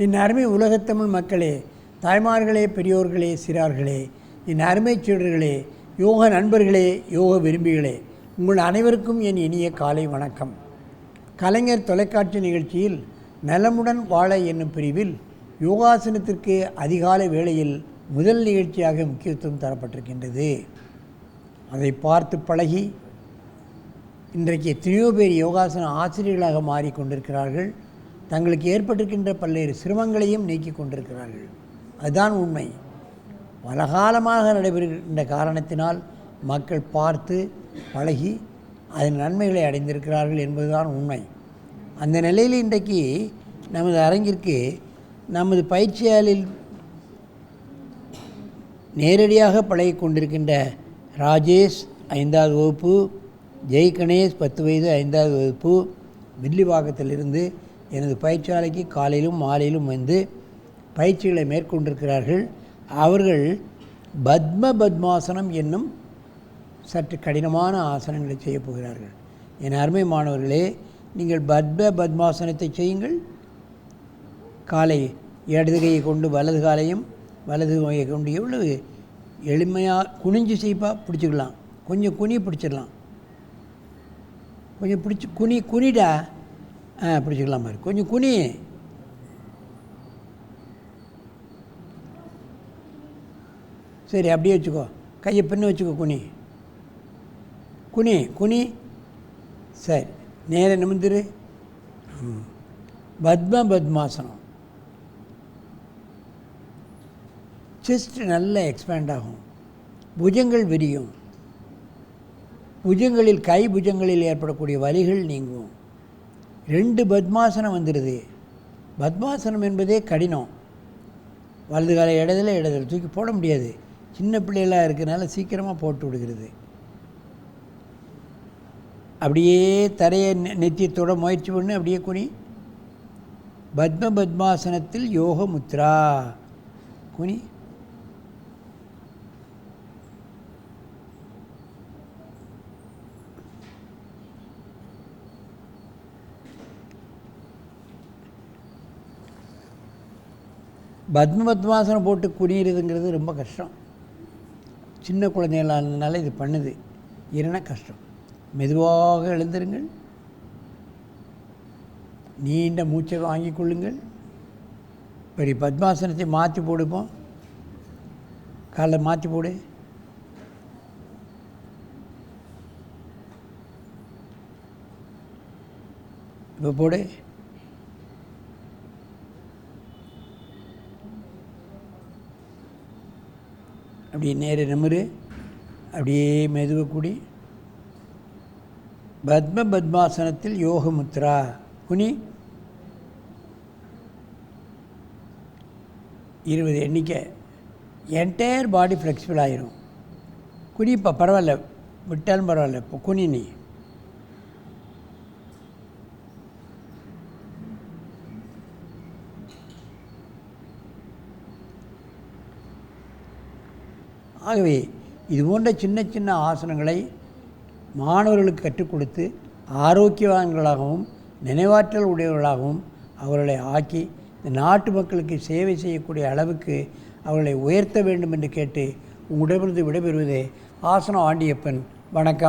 என் அருமை உலகத்தமிழ் மக்களே, தாய்மார்களே, பெரியோர்களே, சிறார்களே, என் அருமை சீடர்களே, யோக நண்பர்களே, யோக விரும்பிகளே, உங்கள் அனைவருக்கும் என் இனிய காலை வணக்கம். கலைஞர் தொலைக்காட்சி நிகழ்ச்சியில் நலமுடன் வாழ என்னும் பிரிவில் யோகாசனத்திற்கு அதிகாலை வேளையில் முதல் நிகழ்ச்சியாக முக்கியத்துவம் தரப்பட்டிருக்கின்றது. அதை பார்த்து பழகி இன்றைக்கு எத்தனையோ பேர் யோகாசன ஆசிரியர்களாக மாறிக்கொண்டிருக்கிறார்கள். தங்களுக்கு ஏற்பட்டிருக்கின்ற பல்வேறு சிரமங்களையும் நீக்கி கொண்டிருக்கிறார்கள். அதுதான் உண்மை. பலகாலமாக நடைபெறுகின்ற காரணத்தினால் மக்கள் பார்த்து பழகி அதன் நன்மைகளை அடைந்திருக்கிறார்கள் என்பதுதான் உண்மை. அந்த நிலையில் இன்றைக்கு நமது அரங்கிற்கு நமது பயிற்சியாளரில் நேரடியாக பழகி கொண்டிருக்கின்ற ராஜேஷ் 5வது வகுப்பு, ஜெய் கணேஷ் 10 வயது 5வது வகுப்பு, வில்லிவாக்கத்திலிருந்து எனது பயிற்சியாலைக்கு காலையிலும் மாலையிலும் வந்து பயிற்சிகளை மேற்கொண்டிருக்கிறார்கள். அவர்கள் பத்மாசனம் என்னும் சற்று கடினமான ஆசனங்களை செய்யப் போகிறார்கள். என் அருமை மாணவர்களே, நீங்கள் பத்மாசனத்தை செய்யுங்கள். காலை இடது கையை கொண்டு வலது காலையும் வலது கையை கொண்டு எவ்வளவு எளிமையாக குனிஞ்சு செய்ப்பா பிடிச்சிக்கலாம். கொஞ்சம் குனி பிடிச்சிடலாம். கொஞ்சம் பிடிச்சி குனிடா பிடிச்சிக்கலாம் மாதிரி கொஞ்சம் குனி. சரி, அப்படியே வச்சுக்கோ. கையை பின்ன வச்சுக்கோ. குனி. சரி, நேர நிமிந்துரு. பத்மாசனம். செஸ்ட் நல்லா எக்ஸ்பேண்ட் ஆகும். புஜங்கள் விரியும். புஜங்களில் கை புஜங்களில் ஏற்படக்கூடிய வலிகள் நீங்கும். 2 பத்மாசனம் வந்துடுது. பத்மாசனம் என்பதே கடினம். வலது காலை இடத்துல தூக்கி போட முடியாது. சின்ன பிள்ளைகளாக இருக்கிறனால சீக்கிரமாக போட்டு விடுகிறது. அப்படியே தரையை நெத்தியத்தோட முயற்சி பண்ணு. அப்படியே குனி. பத்மாசனத்தில் யோக முத்ரா. குனி. பத்மாசனம் போட்டு குனிகிறதுங்கிறது ரொம்ப கஷ்டம். சின்ன குழந்தைகளாக இருந்ததுனால இது பண்ணுது. இல்லைன்னா கஷ்டம். மெதுவாக எழுந்திருங்கள். நீண்ட மூச்சை வாங்கி கொள்ளுங்கள். இப்படி பத்மாசனத்தை மாற்றி போடுப்போம். காலை மாற்றி போடு. இப்போ போடு. அப்படியே நேர நிமிரு. அப்படியே மெதுவை கூடி. பத்மாசனத்தில் யோக முத்ரா. குனி. 20 எண்ணிக்கை. என்டையர் பாடி ஃப்ளெக்சிபிள் ஆகிரும். குனி. இப்போ பரவாயில்ல, விட்டாலும் பரவாயில்ல. இப்போ குனி. நீ ஆகவே இது போன்ற சின்ன சின்ன ஆசனங்களை மாணவர்களுக்கு கற்றுக் கொடுத்து ஆரோக்கியவான்களாகவும் நினைவாற்றல் உடையவர்களாகவும் அவர்களை ஆக்கி இந்த நாட்டு மக்களுக்கு சேவை செய்யக்கூடிய அளவுக்கு அவர்களை உயர்த்த வேண்டும் என்று கேட்டு உங்களிடமிருந்து விடைபெறுவதே ஆசனம் ஆண்டியப்பன். வணக்கம்.